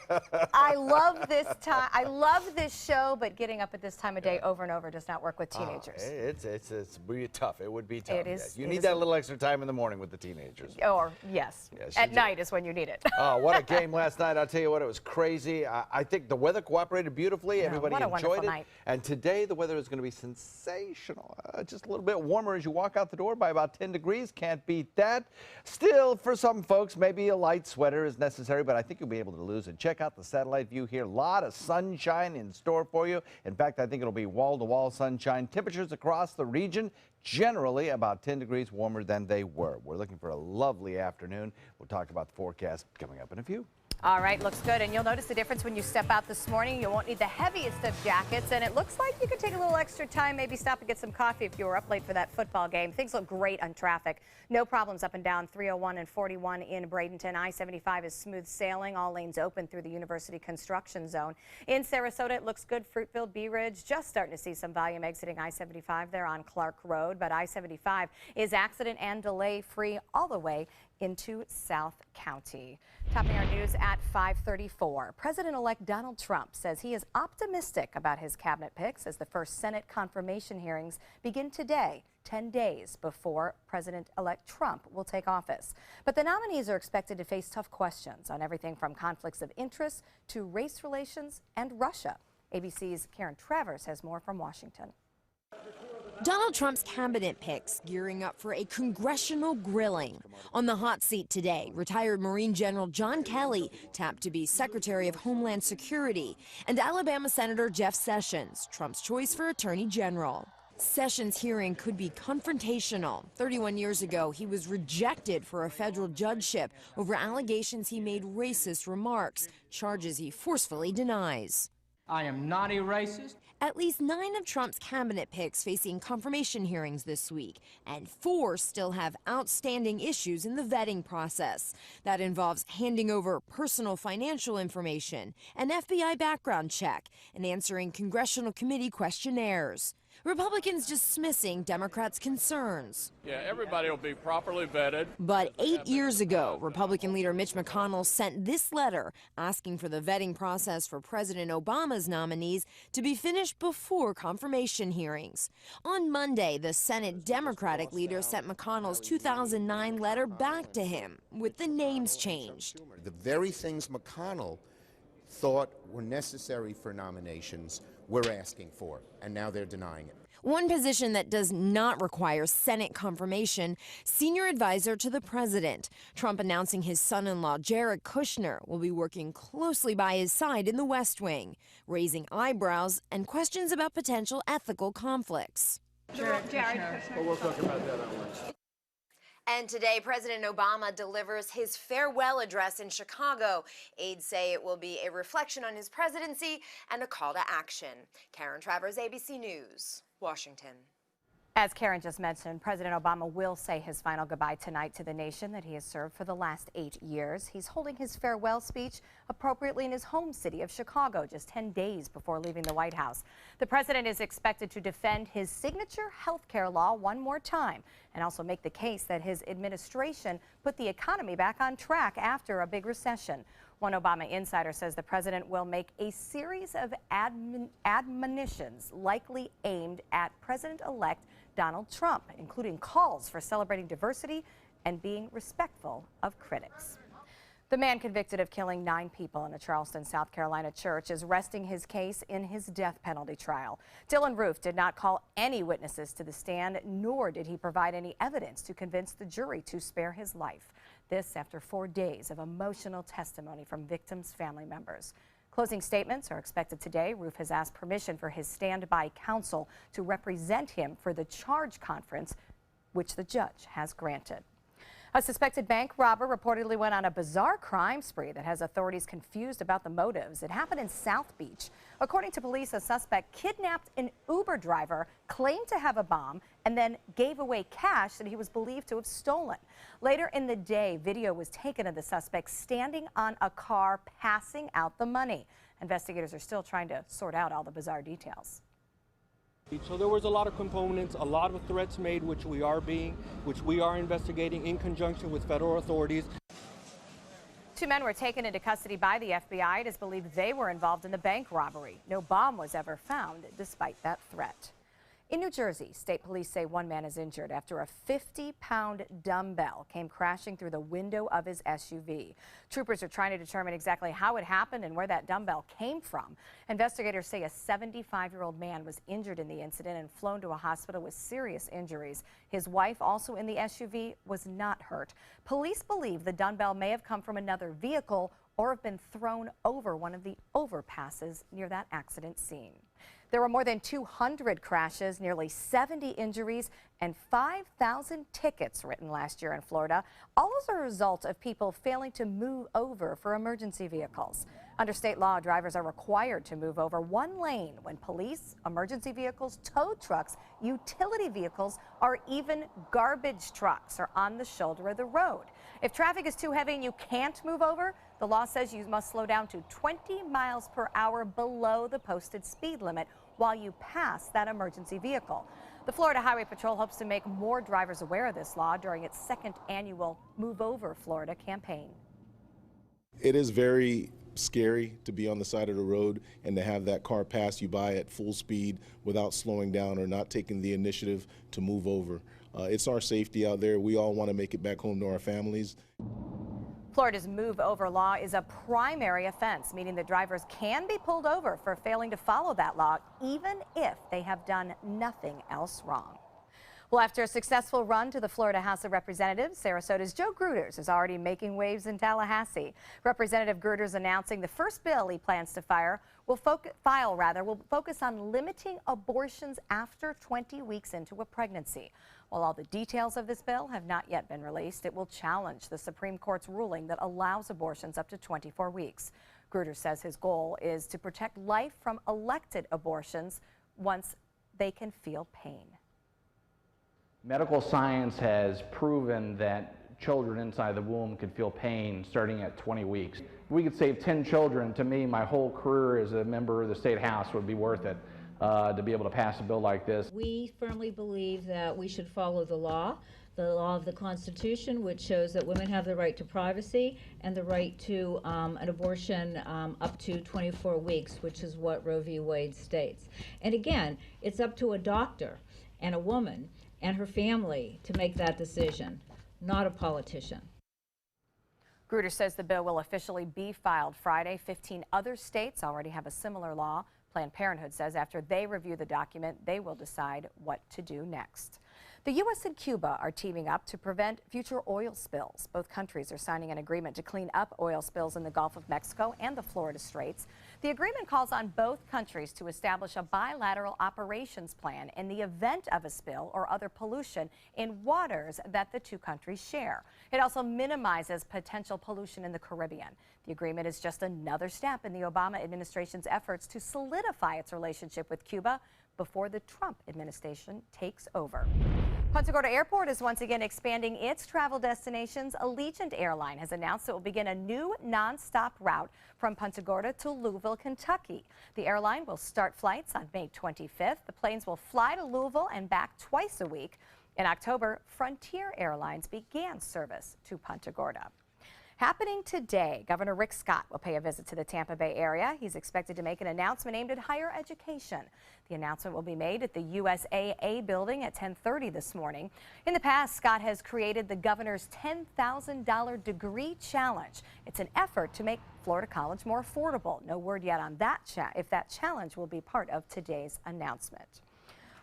S2: I love this time. I love this show, but getting up at this time of day over and over does not work with teenagers.
S12: It's really tough. It would be tough.
S2: It is.
S12: Yes. You need that little extra time in the morning with the teenagers.
S2: Or yes at night is when you need it.
S12: Oh, what a game last night! I'll tell you what, it was crazy. I think the weather cooperated beautifully. Everybody enjoyed it. Night. And today the weather is going to be sensational. Just a little bit warmer as you walk out the door by about 10 degrees. Can't beat that. Still, for some folks, maybe a light sweater is necessary, but I think you'll be able to lose it. Check out the satellite view here. A lot of sunshine in store for you. In fact, I think it'll be wall-to-wall sunshine. Temperatures across the region generally about 10 degrees warmer than they were. We're looking for a lovely afternoon. We'll talk about the forecast coming up in a few.
S2: All right, looks good. And you'll notice the difference when you step out this morning. You won't need the heaviest of jackets. And it looks like you could take a little extra time, maybe stop and get some coffee if you were up late for that football game. Things look great on traffic. No problems up and down 301 and 41 in Bradenton. I-75 is smooth sailing. All lanes open through the University construction zone. In Sarasota, it looks good. Fruitville, Bee Ridge, just starting to see some volume exiting I-75 there on Clark Road. But I-75 is accident and delay free all the way into South County. Topping our news at 5:34. President-elect Donald Trump says he is optimistic about his cabinet picks as the first Senate confirmation hearings begin today, 10 days before President-elect Trump will take office. But the nominees are expected to face tough questions on everything from conflicts of interest to race relations and Russia. ABC's Karen Travers has more from Washington.
S13: Donald Trump's cabinet picks gearing up for a congressional grilling. On the hot seat today, retired Marine General John Kelly tapped to be Secretary of Homeland Security, and Alabama Senator Jeff Sessions, Trump's choice for Attorney General. Sessions' hearing could be confrontational. 31 years ago, he was rejected for a federal judgeship over allegations he made racist remarks, charges he forcefully denies.
S4: I am not a racist.
S13: At least 9 of Trump's cabinet picks facing confirmation hearings this week, and 4 still have outstanding issues in the vetting process. That involves handing over personal financial information, an FBI background check, and answering congressional committee questionnaires. Republicans dismissing Democrats' concerns.
S5: Yeah, everybody will be properly vetted.
S13: But 8 years ago, Republican leader Mitch McConnell sent this letter asking for the vetting process for President Obama's nominees to be finished before confirmation hearings. On Monday, the Senate Democratic leader sent McConnell's 2009 letter back to him with the names changed.
S14: The very things McConnell thought were necessary for nominations we're asking for, and now they're denying it.
S13: One position that does not require Senate confirmation, senior advisor to the president. Trump announcing his son-in-law, Jared Kushner, will be working closely by his side in the West Wing, raising eyebrows and questions about potential ethical conflicts.
S5: Jared Kushner. Well, we'll talk about that on Wednesday.
S13: And today, President Obama delivers his farewell address in Chicago. Aides say it will be a reflection on his presidency and a call to action. Karen Travers, ABC News, Washington.
S2: As Karen just mentioned, President Obama will say his final goodbye tonight to the nation that he has served for the last 8 years. He's holding his farewell speech appropriately in his home city of Chicago, just 10 days before leaving the White House. The president is expected to defend his signature health care law one more time and also make the case that his administration put the economy back on track after a big recession. One Obama insider says the president will make a series of admonitions likely aimed at President-elect Donald Trump, including calls for celebrating diversity and being respectful of critics. The man convicted of killing 9 people in a Charleston, South Carolina church is resting his case in his death penalty trial. Dylan Roof did not call any witnesses to the stand, nor did he provide any evidence to convince the jury to spare his life. This after 4 days of emotional testimony from victims' family members. Closing statements are expected today. Roof has asked permission for his standby counsel to represent him for the charge conference, which the judge has granted. A suspected bank robber reportedly went on a bizarre crime spree that has authorities confused about the motives. It happened in South Beach. According to police, a suspect kidnapped an Uber driver, claimed to have a bomb, and then gave away cash that he was believed to have stolen. Later in the day, video was taken of the suspect standing on a car passing out the money. Investigators are still trying to sort out all the bizarre details.
S15: So there was a lot of components, a lot of threats made, which we are investigating in conjunction with federal authorities.
S2: 2 men were taken into custody by the FBI. It is believed they were involved in the bank robbery. No bomb was ever found despite that threat. In New Jersey, state police say 1 man is injured after a 50-pound dumbbell came crashing through the window of his SUV. Troopers are trying to determine exactly how it happened and where that dumbbell came from. Investigators say a 75-year-old man was injured in the incident and flown to a hospital with serious injuries. His wife, also in the SUV, was not hurt. Police believe the dumbbell may have come from another vehicle or have been thrown over one of the overpasses near that accident scene. There were more than 200 crashes, nearly 70 injuries, and 5,000 tickets written last year in Florida, all as a result of people failing to move over for emergency vehicles. Under state law, drivers are required to move over 1 lane when police, emergency vehicles, tow trucks, utility vehicles, or even garbage trucks are on the shoulder of the road. If traffic is too heavy and you can't move over, the law says you must slow down to 20 miles per hour below the posted speed limit while you pass that emergency vehicle. The Florida Highway Patrol hopes to make more drivers aware of this law during its 2nd annual Move Over Florida campaign.
S16: It is very scary to be on the side of the road and to have that car pass you by at full speed without slowing down or not taking the initiative to move over. It's our safety out there. We all want to make it back home to our families.
S2: Florida's Move Over law is a primary offense, meaning that drivers can be pulled over for failing to follow that law, even if they have done nothing else wrong. Well, after a successful run to the Florida House of Representatives, Sarasota's Joe Gruters is already making waves in Tallahassee. Representative Gruters announcing the first bill he plans to will focus on limiting abortions after 20 weeks into a pregnancy. While all the details of this bill have not yet been released, it will challenge the Supreme Court's ruling that allows abortions up to 24 weeks. Gruters says his goal is to protect life from elected abortions once they can feel pain.
S7: Medical science has proven that children inside the womb can feel pain starting at 20 weeks. If we could save 10 children, to me, my whole career as a member of the State House would be worth it to be able to pass a bill like this.
S8: We firmly believe that we should follow the law of the Constitution, which shows that women have the right to privacy and the right to an abortion up to 24 weeks, which is what Roe v. Wade states. And again, it's up to a doctor and a woman and her family to make that decision, not a politician.
S2: Gruters says the bill will officially be filed Friday. 15 other states already have a similar law. Planned Parenthood says after they review the document, they will decide what to do next. The U.S. and Cuba are teaming up to prevent future oil spills. Both countries are signing an agreement to clean up oil spills in the Gulf of Mexico and the Florida Straits. The agreement calls on both countries to establish a bilateral operations plan in the event of a spill or other pollution in waters that the two countries share. It also minimizes potential pollution in the Caribbean. The agreement is just another step in the Obama administration's efforts to solidify its relationship with Cuba before the Trump administration takes over. Punta Gorda Airport is once again expanding its travel destinations. Allegiant Airline has announced it will begin a new nonstop route from Punta Gorda to Louisville, Kentucky. The airline will start flights on May 25th. The planes will fly to Louisville and back twice a week. In October, Frontier Airlines began service to Punta Gorda. Happening today, Governor Rick Scott will pay a visit to the Tampa Bay area. He's expected to make an announcement aimed at higher education. The announcement will be made at the USAA building at 10:30 this morning. In the past, Scott has created the governor's $10,000 degree challenge. It's an effort to make Florida college more affordable. No word yet on that if that challenge will be part of today's announcement.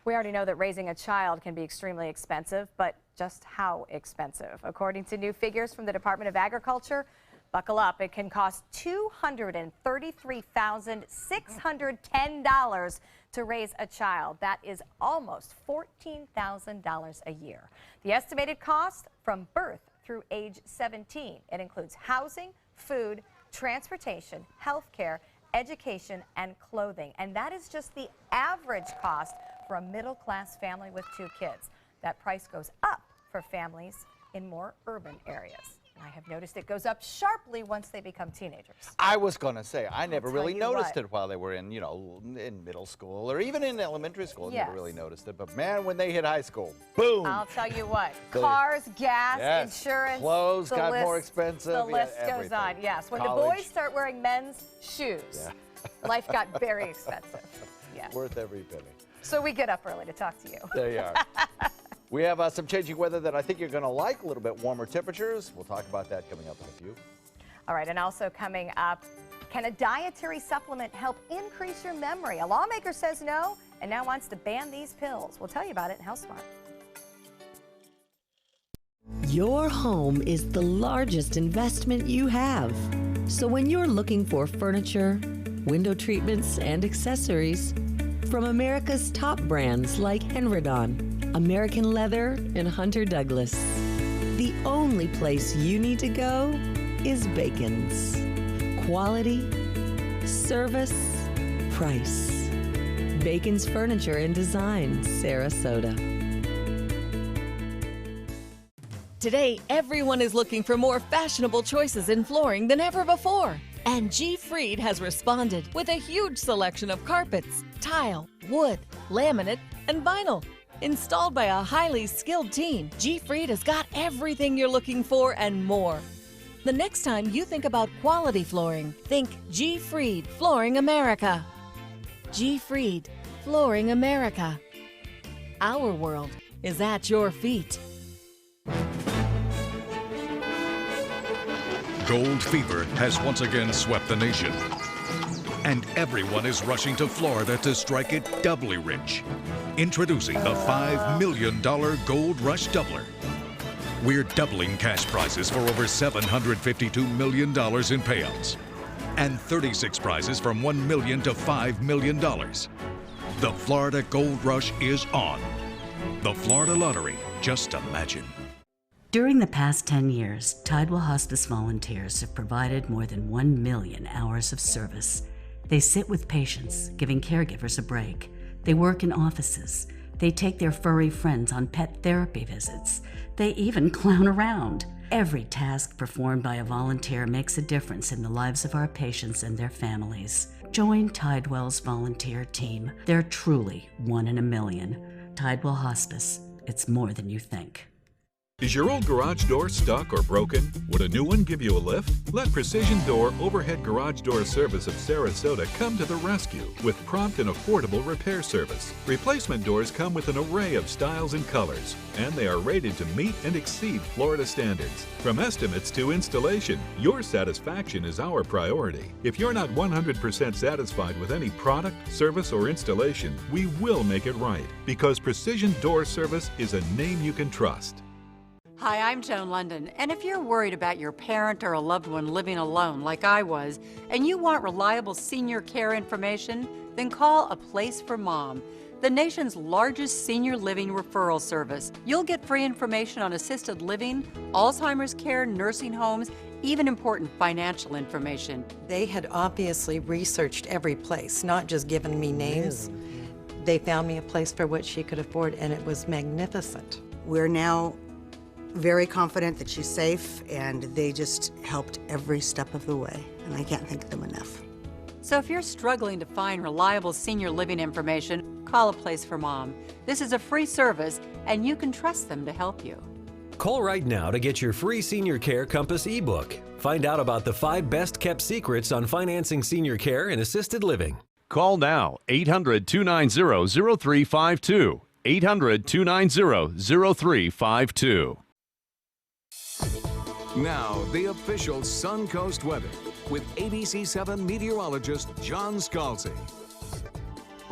S2: We already know that raising a child can be extremely expensive, but just how expensive? According to new figures from the Department of Agriculture, buckle up, it can cost $233,610 to raise a child. That is almost $14,000 a year. The estimated cost from birth through age 17. It includes housing, food, transportation, health care, education, and clothing. And that is just the average cost for a middle-class family with 2 kids. That price goes up for families in more urban areas. And I have noticed it goes up sharply once they become teenagers.
S12: I was going to say, I never really noticed it while they were in, in middle school or even in elementary school. I never really noticed it. But man, when they hit high school, boom.
S2: I'll tell you what, cars, gas, insurance,
S12: clothes got more expensive.
S2: The list goes on, yes. When the boys start wearing men's shoes, life got very expensive. Yes.
S12: Worth every penny.
S2: So we get up early to talk to you.
S12: There you are. We have some changing weather that I think you're going to like, a little bit warmer temperatures. We'll talk about that coming up in a few.
S2: All right, and also coming up, can a dietary supplement help increase your memory? A lawmaker says no and now wants to ban these pills. We'll tell you about it in Health Smart.
S9: Your home is the largest investment you have. So when you're looking for furniture, window treatments, and accessories, from America's top brands like Henredon, American Leather, and Hunter Douglas, the only place you need to go is Bacon's. Quality, service, price. Bacon's Furniture and Design, Sarasota.
S17: Today, everyone is looking for more fashionable choices in flooring than ever before. And G. Fried has responded with a huge selection of carpets, tile, wood, laminate, and vinyl. Installed by a highly skilled team, G. Fried has got everything you're looking for and more. The next time you think about quality flooring, think G. Fried Flooring America. G. Fried Flooring America. Our world is at your feet.
S1: Gold fever has once again swept the nation, and everyone is rushing to Florida to strike it doubly rich.
S28: Introducing the $5 million Gold Rush Doubler. We're doubling cash prizes for over $752 million in payouts and 36 prizes from $1 million to $5 million. The Florida Gold Rush is on. The Florida Lottery, just imagine.
S18: During the past 10 years, Tidewell Hospice volunteers have provided more than 1 million hours of service. They sit with patients, giving caregivers a break. They work in offices. They take their furry friends on pet therapy visits. They even clown around. Every task performed by a volunteer makes a difference in the lives of our patients and their families. Join Tidewell's volunteer team. They're truly 1 in a million. Tidewell Hospice. It's more than you think.
S28: Is your old garage door stuck or broken? Would a new one give you a lift? Let Precision Door Overhead Garage Door Service of Sarasota come to the rescue with prompt and affordable repair service. Replacement doors come with an array of styles and colors, and they are rated to meet and exceed Florida standards. From estimates to installation, your satisfaction is our priority. If you're not 100% satisfied with any product, service, or installation, we will make it right, because Precision Door Service is a name you can trust.
S19: Hi, I'm Joan London, and if you're worried about your parent or a loved one living alone like I was, and you want reliable senior care information, then call A Place for Mom, the nation's largest senior living referral service. You'll get free information on assisted living, Alzheimer's care, nursing homes, even important financial information.
S20: They had obviously researched every place, not just given me names. They found me a place for what she could afford, and it was magnificent.
S21: We're now very confident that she's safe, and they just helped every step of the way, and I can't thank them enough.
S19: So if you're struggling to find reliable senior living information, call A Place for Mom. This is a free service, and you can trust them to help you.
S22: Call right now to get your free Senior Care Compass ebook. Find out about the 5 best-kept secrets on financing senior care and assisted living.
S3: Call now, 800-290-0352. 800-290-0352.
S1: Now, the official Suncoast weather with ABC7 meteorologist John Scalzi.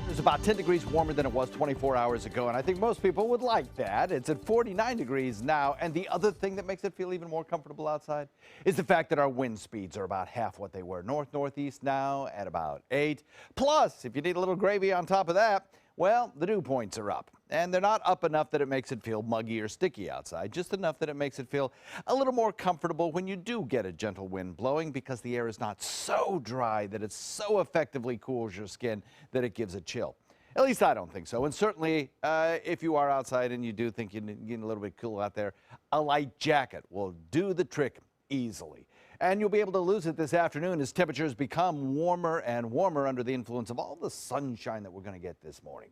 S12: It's about 10 degrees warmer than it was 24 hours ago, and I think most people would like that. It's at 49 degrees now, and the other thing that makes it feel even more comfortable outside is the fact that our wind speeds are about half what they were. North-northeast now at about 8. Plus, if you need a little gravy on top of that, well, the dew points are up, and they're not up enough that it makes it feel muggy or sticky outside, just enough that it makes it feel a little more comfortable when you do get a gentle wind blowing, because the air is not so dry that it so effectively cools your skin that it gives a chill. At least I don't think so, and certainly if you are outside and you do think you're getting a little bit cool out there, a light jacket will do the trick easily. And you'll be able to lose it this afternoon as temperatures become warmer and warmer under the influence of all the sunshine that we're going to get this morning.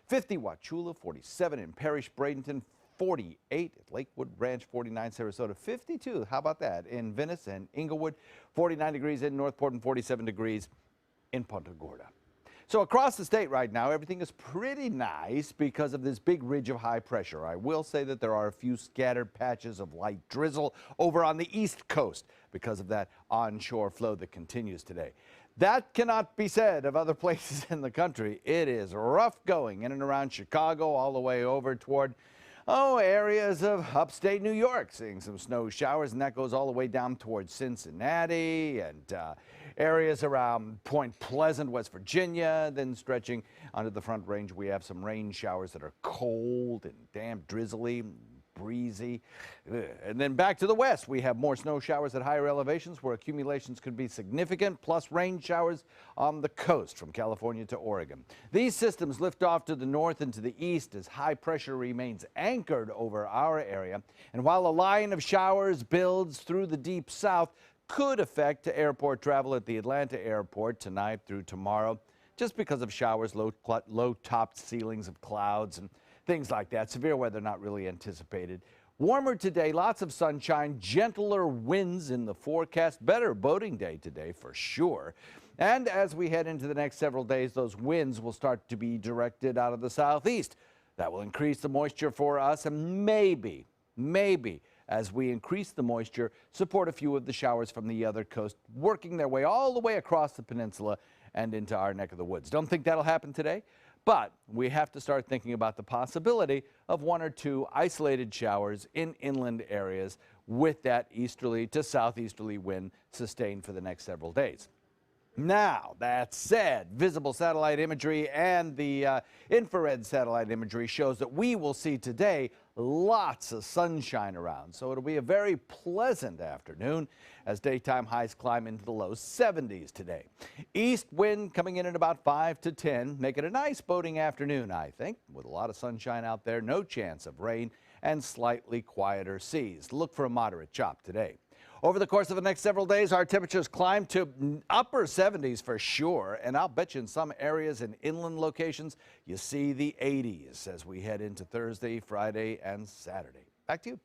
S12: 50 Wauchula, 47 in Parrish, Bradenton, 48 at Lakewood Ranch, 49 Sarasota, 52, how about that, in Venice and Inglewood, 49 degrees in Northport and 47 degrees in Punta Gorda. So across the state right now, everything is pretty nice because of this big ridge of high pressure. I will say that there are a few scattered patches of light drizzle over on the east coast because of that onshore flow that continues today. That cannot be said of other places in the country. It is rough going in and around Chicago all the way over toward areas of upstate New York, seeing some snow showers, and that goes all the way down towards Cincinnati and areas around Point Pleasant, West Virginia, then stretching onto the Front Range. We have some rain showers that are cold and damp, drizzly, breezy. And then back to the west, we have more snow showers at higher elevations where accumulations could be significant, plus rain showers on the coast from California to Oregon. These systems lift off to the north and to the east as high pressure remains anchored over our area. And while a line of showers builds through the deep south, could affect airport travel at the Atlanta airport tonight through tomorrow, just because of showers, low-topped ceilings of clouds and things like that. Severe weather not really anticipated. Warmer today, lots of sunshine, gentler winds in the forecast. Better boating day today for sure. And as we head into the next several days, those winds will start to be directed out of the southeast. That will increase the moisture for us, and maybe, as we increase the moisture, support a few of the showers from the other coast, working their way all the way across the peninsula and into our neck of the woods. Don't think that'll happen today, But we have to start thinking about the possibility of 1 or 2 isolated showers in inland areas with that easterly to southeasterly wind sustained for the next several days. Now, that said, visible satellite imagery and the infrared satellite imagery shows that we will see today lots of sunshine around. So it'll be a very pleasant afternoon as daytime highs climb into the low 70s today. East wind coming in at about 5 to 10, make it a nice boating afternoon, I think, with a lot of sunshine out there, no chance of rain, and slightly quieter seas. Look for a moderate chop today. Over the course of the next several days, our temperatures climb to upper 70s for sure, and I'll bet you in some areas in inland locations, you see the 80s as we head into Thursday, Friday, and Saturday. Back to you.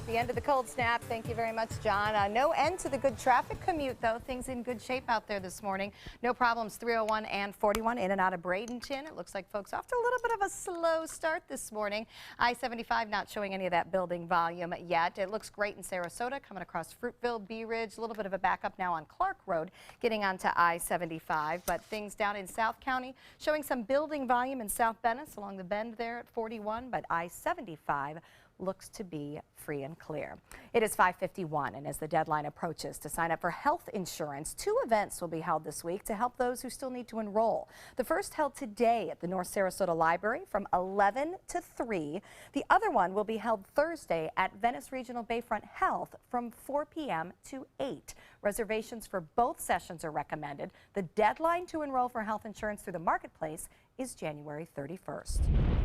S2: The end of the cold snap. Thank you very much, John. No end to the good traffic commute, though. Things in good shape out there this morning. No problems 301 and 41 in and out of Bradenton. It looks like folks off to a little bit of a slow start this morning. I-75 not showing any of that building volume yet. It looks great in Sarasota, coming across Fruitville, Bee Ridge. A little bit of a backup now on Clark Road, getting onto I-75. But things down in South County showing some building volume in South Venice along the bend there at 41, but I-75 looks to be free and clear. It is 5:51, and as the deadline approaches to sign up for health insurance, 2 events will be held this week to help those who still need to enroll. The first held today at the North Sarasota Library from 11 to 3. The other one will be held Thursday at Venice Regional Bayfront Health from 4 p.m. to 8. Reservations for both sessions are recommended. The deadline to enroll for health insurance through the marketplace is January 31st.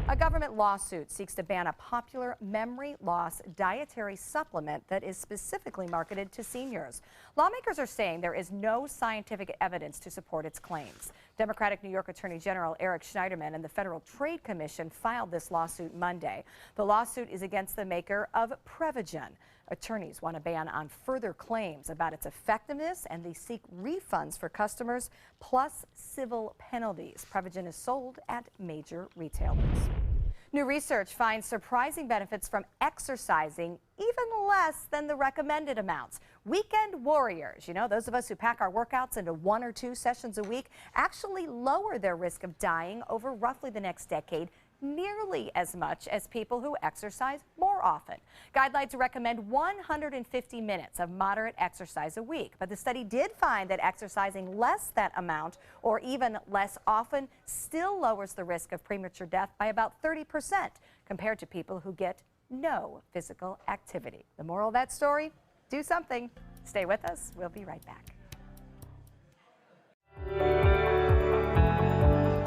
S2: A government lawsuit seeks to ban a popular memory loss dietary supplement that is specifically marketed to seniors. Lawmakers are saying there is no scientific evidence to support its claims. Democratic New York Attorney General Eric Schneiderman and the Federal Trade Commission filed this lawsuit Monday. The lawsuit is against the maker of Prevagen. Attorneys want a ban on further claims about its effectiveness, and they seek refunds for customers plus civil penalties. Prevagen is sold at major retailers. New research finds surprising benefits from exercising even less than the recommended amounts. Weekend warriors, you know, those of us who pack our workouts into 1 or 2 sessions a week, actually lower their risk of dying over roughly the next decade, nearly as much as people who exercise more often. Guidelines recommend 150 minutes of moderate exercise a week, but the study did find that exercising less that amount or even less often still lowers the risk of premature death by about 30% compared to people who get no physical activity. The moral of that story? Do something. Stay with us. We'll be right back.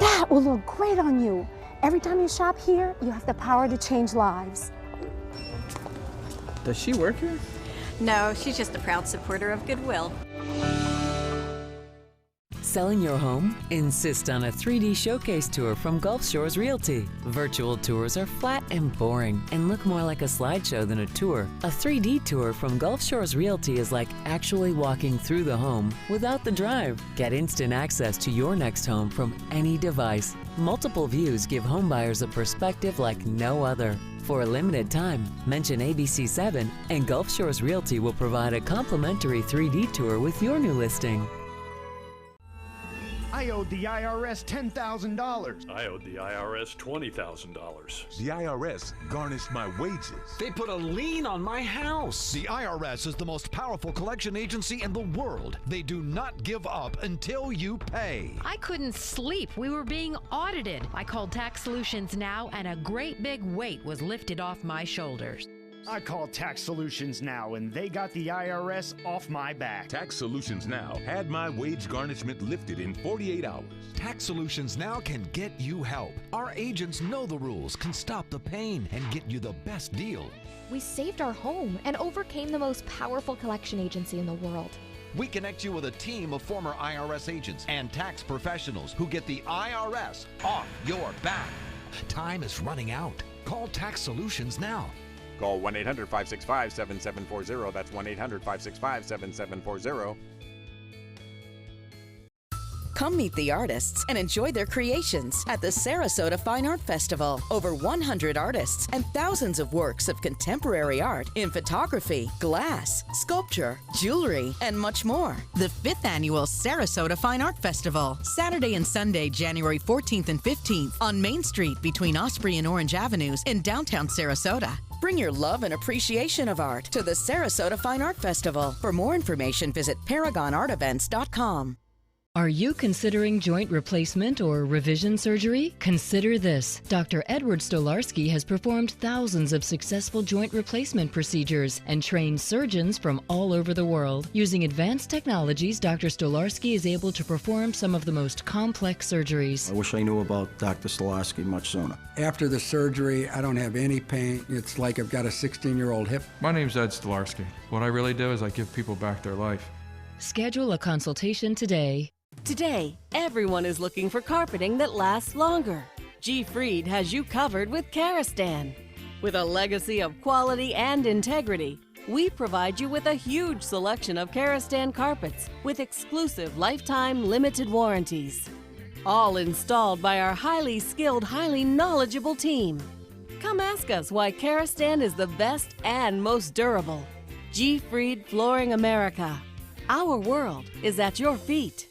S6: That will look great on you. Every time you shop here, you have the power to change lives.
S10: Does she work here?
S11: No, she's just a proud supporter of Goodwill.
S23: Selling your home? Insist on a 3D showcase tour from Gulf Shores Realty. Virtual tours are flat and boring and look more like a slideshow than a tour. A 3D tour from Gulf Shores Realty is like actually walking through the home without the drive. Get instant access to your next home from any device. Multiple views give homebuyers a perspective like no other. For a limited time, mention ABC7 and Gulf Shores Realty will provide a complimentary 3D tour with your new listing.
S24: I owed the IRS $10,000.
S25: I owed the IRS $20,000.
S26: The IRS garnished my wages.
S27: They put a lien on my house.
S24: The IRS is the most powerful collection agency in the world. They do not give up until you pay.
S28: I couldn't sleep. We were being audited. I called Tax Solutions Now, and a great big weight was lifted off my shoulders.
S24: I called Tax Solutions Now, and they got the IRS off my back.
S26: Tax Solutions Now had my wage garnishment lifted in 48 hours.
S29: Tax Solutions Now can get you help. Our agents know the rules, can stop the pain, and get you the best deal.
S30: We saved our home and overcame the most powerful collection agency in the world.
S29: We connect you with a team of former IRS agents and tax professionals who get the IRS off your back. Time is running out. Call Tax Solutions Now.
S31: Call 1-800-565-7740. That's 1-800-565-7740.
S4: Come meet the artists and enjoy their creations at the Sarasota Fine Art Festival. Over 100 artists and thousands of works of contemporary art in photography, glass, sculpture, jewelry, and much more. The 5th Annual Sarasota Fine Art Festival, Saturday and Sunday, January 14th and 15th on Main Street between Osprey and Orange Avenues in downtown Sarasota. Bring your love and appreciation of art to the Sarasota Fine Art Festival. For more information, visit ParagonArtEvents.com.
S5: Are you considering joint replacement or revision surgery? Consider this. Dr. Edward Stolarski has performed thousands of successful joint replacement procedures and trained surgeons from all over the world. Using advanced technologies, Dr. Stolarski is able to perform some of the most complex surgeries.
S7: I wish I knew about Dr. Stolarski much sooner.
S8: After the surgery, I don't have any pain. It's like I've got a 16-year-old hip.
S9: My name's Ed Stolarski. What I really do is I give people back their life.
S5: Schedule a consultation today.
S17: Today, everyone is looking for carpeting that lasts longer. G. Fried has you covered with Karastan. With a legacy of quality and integrity, we provide you with a huge selection of Karastan carpets with exclusive lifetime limited warranties. All installed by our highly skilled, highly knowledgeable team. Come ask us why Karastan is the best and most durable. G. Fried Flooring America. Our world is at your feet.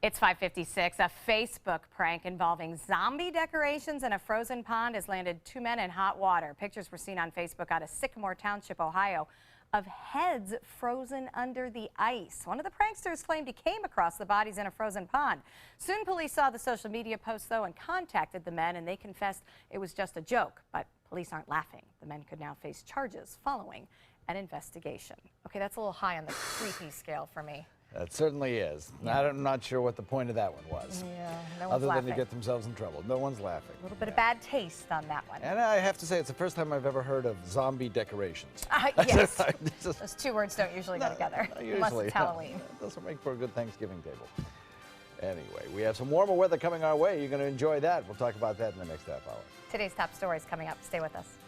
S2: It's 5:56. A Facebook prank involving zombie decorations and a frozen pond has landed 2 men in hot water. Pictures were seen on Facebook out of Sycamore Township, Ohio, of heads frozen under the ice. One of the pranksters claimed he came across the bodies in a frozen pond. Soon police saw the social media post, though, and contacted the men, and they confessed it was just a joke. But police aren't laughing. The men could now face charges following an investigation. Okay, that's a little high on the creepy scale for me.
S12: That certainly is. Yeah. I'm not sure what the point of that one was.
S2: Yeah, no one's
S12: other
S2: laughing.
S12: than to get themselves in trouble. No one's laughing.
S2: A little bit of bad taste on that one.
S12: And I have to say, it's the first time I've ever heard of zombie decorations.
S2: Yes. Those two words don't usually go together, unless it's Halloween.
S12: It doesn't make for a good Thanksgiving table. Anyway, we have some warmer weather coming our way. You're going to enjoy that. We'll talk about that in the next half hour.
S2: Today's top stories coming up. Stay with us.